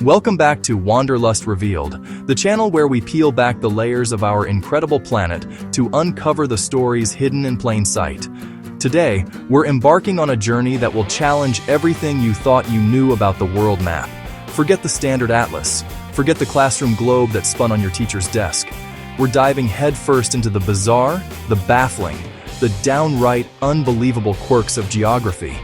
Welcome back to Wanderlust Revealed, the channel where we peel back the layers of our incredible planet to uncover the stories hidden in plain sight. Today, we're embarking on a journey that will challenge everything you thought you knew about the world map. Forget the standard atlas. Forget the classroom globe that spun on your teacher's desk. We're diving headfirst into the bizarre, the baffling, the downright unbelievable quirks of geography.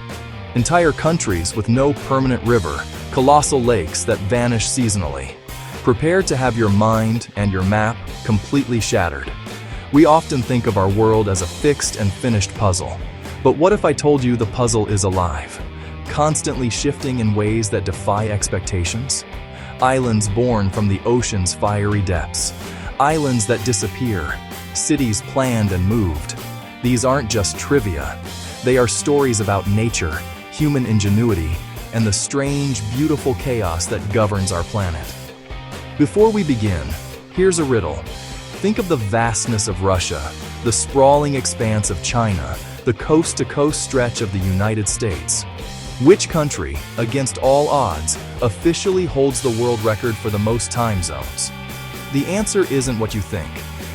Entire countries with no permanent river, colossal lakes that vanish seasonally. Prepare to have your mind and your map completely shattered. We often think of our world as a fixed and finished puzzle. But what if I told you the puzzle is alive, constantly shifting in ways that defy expectations? Islands born from the ocean's fiery depths. Islands that disappear. Cities planned and moved. These aren't just trivia. They are stories about nature, human ingenuity, and the strange, beautiful chaos that governs our planet. Before we begin, here's a riddle. Think of the vastness of Russia, the sprawling expanse of China, the coast-to-coast stretch of the United States. Which country, against all odds, officially holds the world record for the most time zones? The answer isn't what you think.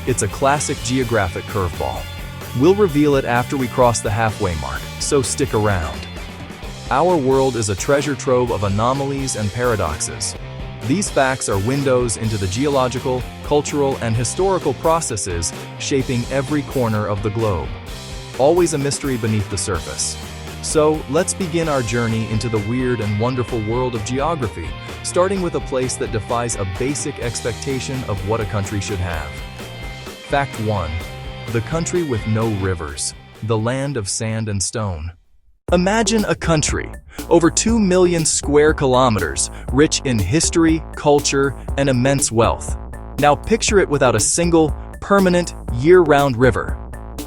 It's a classic geographic curveball. We'll reveal it after we cross the halfway mark, so stick around. Our world is a treasure trove of anomalies and paradoxes. These facts are windows into the geological, cultural, and historical processes shaping every corner of the globe. Always a mystery beneath the surface. So, let's begin our journey into the weird and wonderful world of geography, starting with a place that defies a basic expectation of what a country should have. Fact 1. The country with no rivers. The land of sand and stone. Imagine a country, over 2 million square kilometers, rich in history, culture, and immense wealth. Now picture it without a single, permanent, year-round river.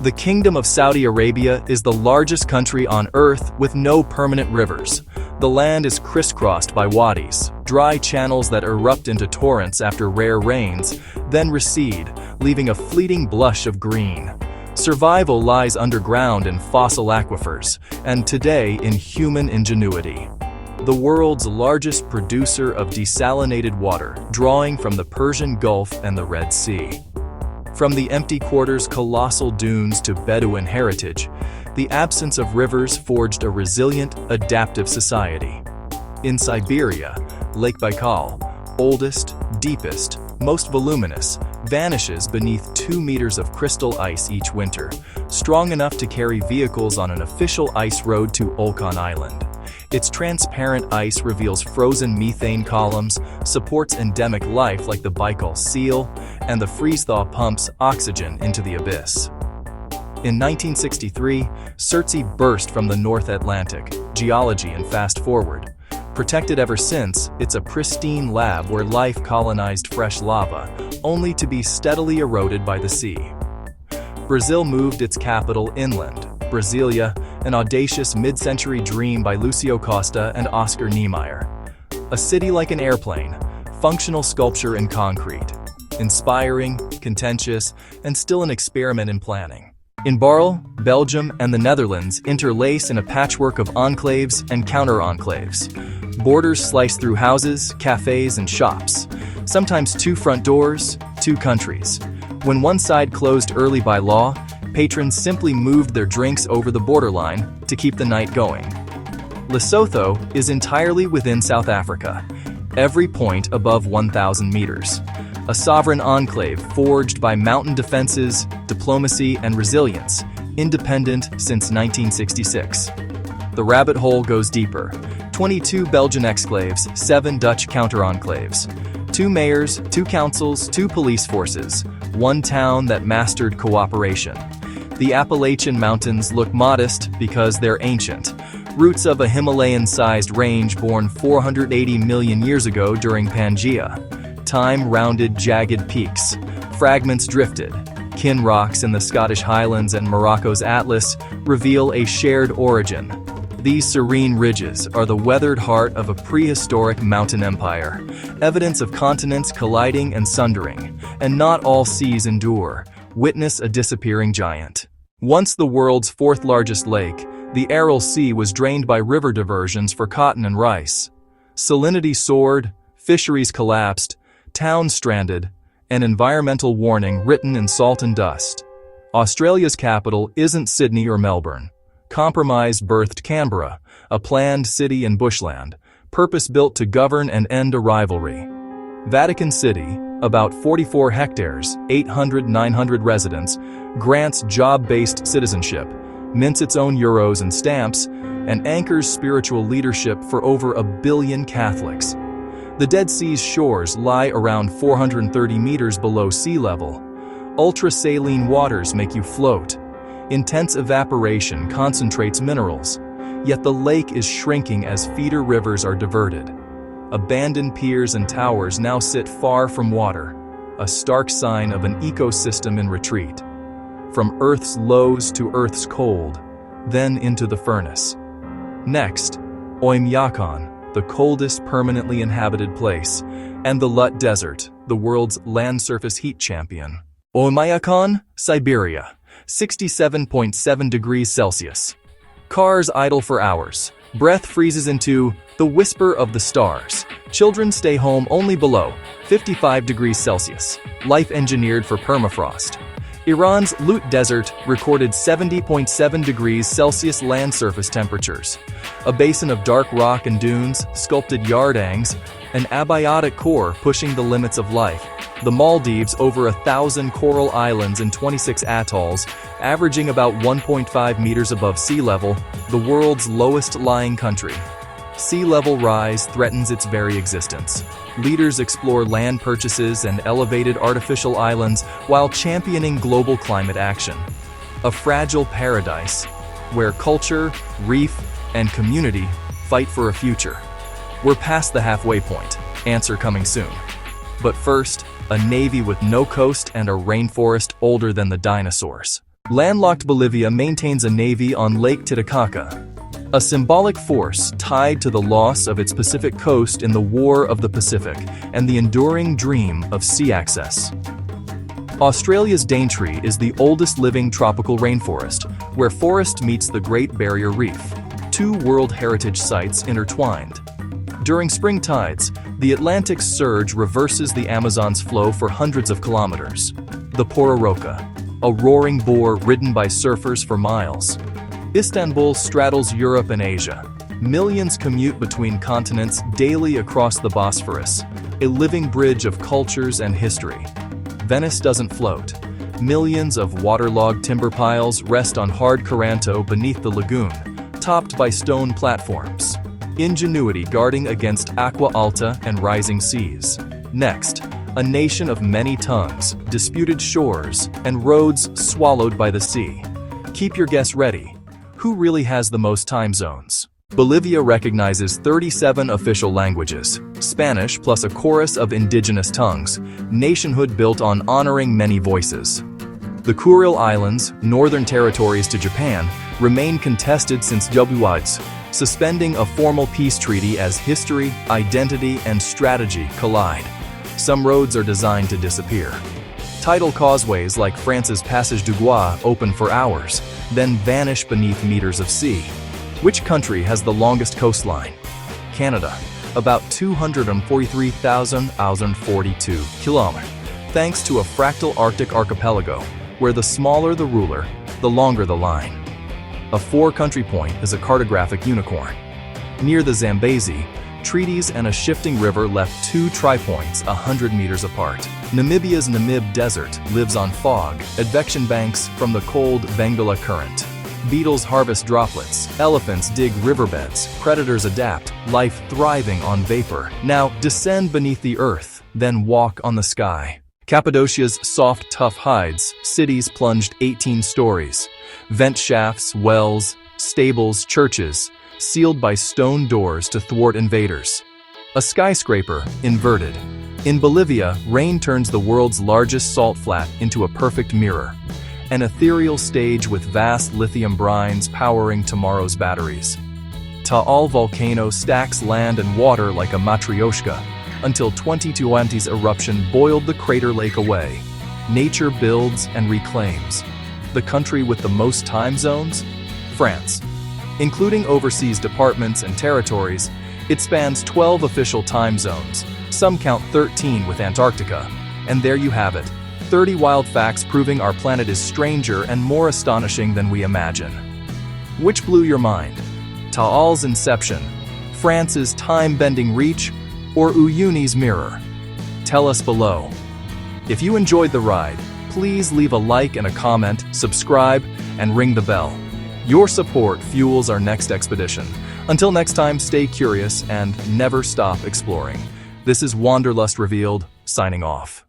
The Kingdom of Saudi Arabia is the largest country on Earth with no permanent rivers. The land is crisscrossed by wadis, dry channels that erupt into torrents after rare rains, then recede, leaving a fleeting blush of green. Survival lies underground in fossil aquifers, and today in human ingenuity. The world's largest producer of desalinated water, drawing from the Persian Gulf and the Red Sea. From the empty quarters' colossal dunes to Bedouin heritage, the absence of rivers forged a resilient, adaptive society. In Siberia, Lake Baikal, oldest, deepest, most voluminous, vanishes beneath 2 meters of crystal ice each winter, strong enough to carry vehicles on an official ice road to Oymyakon Island. Its transparent ice reveals frozen methane columns, supports endemic life like the Baikal seal, and the freeze-thaw pumps oxygen into the abyss. In 1963, Surtsey burst from the North Atlantic, geology and fast forward. Protected ever since, it's a pristine lab where life colonized fresh lava, only to be steadily eroded by the sea. Brazil moved its capital inland, Brasília, an audacious mid-century dream by Lucio Costa and Oscar Niemeyer. A city like an airplane, functional sculpture in concrete. Inspiring, contentious, and still an experiment in planning. In Baarle, Belgium, and the Netherlands interlace in a patchwork of enclaves and counter-enclaves. Borders slice through houses, cafes, and shops. Sometimes 2 front doors, 2 countries. When one side closed early by law, patrons simply moved their drinks over the borderline to keep the night going. Lesotho is entirely within South Africa, every point above 1,000 meters. A sovereign enclave forged by mountain defenses, diplomacy, and resilience, independent since 1966. The rabbit hole goes deeper. 22 Belgian exclaves, 7 Dutch counter-enclaves. 2 mayors, 2 councils, 2 police forces. 1 town that mastered cooperation. The Appalachian Mountains look modest because they're ancient. Roots of a Himalayan-sized range born 480 million years ago during Pangea. Time-rounded jagged peaks. Fragments drifted. Kin rocks in the Scottish Highlands and Morocco's Atlas reveal a shared origin. These serene ridges are the weathered heart of a prehistoric mountain empire, evidence of continents colliding and sundering, and not all seas endure. Witness a disappearing giant. Once the world's 4th largest lake, the Aral Sea was drained by river diversions for cotton and rice. Salinity soared, fisheries collapsed, towns stranded, an environmental warning written in salt and dust. Australia's capital isn't Sydney or Melbourne. Compromise birthed Canberra, a planned city in bushland, purpose-built to govern and end a rivalry. Vatican City, about 44 hectares, 800-900 residents, grants job-based citizenship, mints its own euros and stamps, and anchors spiritual leadership for over 1 billion Catholics. The Dead Sea's shores lie around 430 meters below sea level. Ultra-saline waters make you float. Intense evaporation concentrates minerals, yet the lake is shrinking as feeder rivers are diverted. Abandoned piers and towers now sit far from water, a stark sign of an ecosystem in retreat. From Earth's lows to Earth's cold, then into the furnace. Next, Oymyakon, the coldest permanently inhabited place, and the Lut Desert, the world's land surface heat champion. Oymyakon, Siberia, 67.7 degrees Celsius. Cars idle for hours. Breath freezes into the whisper of the stars. Children stay home only below 55 degrees Celsius. Life engineered for permafrost. Iran's Lut Desert recorded 70.7 degrees Celsius land surface temperatures. A basin of dark rock and dunes, sculpted yardangs, an abiotic core pushing the limits of life. The Maldives, over 1,000 coral islands and 26 atolls, averaging about 1.5 meters above sea level, the world's lowest lying country. Sea level rise threatens its very existence. Leaders explore land purchases and elevated artificial islands while championing global climate action. A fragile paradise where culture, reef, and community fight for a future. We're past the halfway point. Answer coming soon. But first, a navy with no coast and a rainforest older than the dinosaurs. Landlocked Bolivia maintains a navy on Lake Titicaca, a symbolic force tied to the loss of its Pacific coast in the War of the Pacific and the enduring dream of sea access. Australia's Daintree is the oldest living tropical rainforest, where forest meets the Great Barrier Reef, two World Heritage Sites intertwined. During spring tides, the Atlantic's surge reverses the Amazon's flow for hundreds of kilometers. The Pororoca, a roaring bore ridden by surfers for miles. Istanbul straddles Europe and Asia. Millions commute between continents daily across the Bosphorus, a living bridge of cultures and history. Venice doesn't float. Millions of waterlogged timber piles rest on hard Coranto beneath the lagoon, topped by stone platforms. Ingenuity guarding against aqua alta and rising seas. Next, a nation of many tongues, disputed shores, and roads swallowed by the sea. Keep your guess ready. Who really has the most time zones? Bolivia recognizes 37 official languages, Spanish plus a chorus of indigenous tongues, nationhood built on honoring many voices. The Kuril Islands, northern territories to Japan, remain contested since Ubuads, suspending a formal peace treaty as history, identity, and strategy collide. Some roads are designed to disappear. Tidal causeways like France's Passage du Gois open for hours, then vanish beneath meters of sea. Which country has the longest coastline? Canada, about 243,042 kilometers, thanks to a fractal Arctic archipelago, where the smaller the ruler, the longer the line. A four-country point is a cartographic unicorn. Near the Zambezi, treaties and a shifting river left two tri-points 100 meters apart. Namibia's Namib Desert lives on fog, advection banks from the cold Benguela Current. Beetles harvest droplets, elephants dig riverbeds, predators adapt, life thriving on vapor. Now descend beneath the earth, then walk on the sky. Cappadocia's soft, tough hides, cities plunged 18 stories. Vent shafts, wells, stables, churches, sealed by stone doors to thwart invaders. A skyscraper, inverted. In Bolivia, rain turns the world's largest salt flat into a perfect mirror. An ethereal stage with vast lithium brines powering tomorrow's batteries. Taal Volcano stacks land and water like a matryoshka, until 2020's eruption boiled the crater lake away. Nature builds and reclaims. The country with the most time zones? France. Including overseas departments and territories, It spans 12 official time zones. Some count 13 with Antarctica. And there you have it. 30 wild facts proving our planet is stranger and more astonishing than we imagine. Which blew your mind? Taal's inception, France's time-bending reach, or Uyuni's mirror? Tell us below. If you enjoyed the ride, please leave a like and a comment, subscribe, and ring the bell. Your support fuels our next expedition. Until next time, stay curious and never stop exploring. This is Wanderlust Revealed, signing off.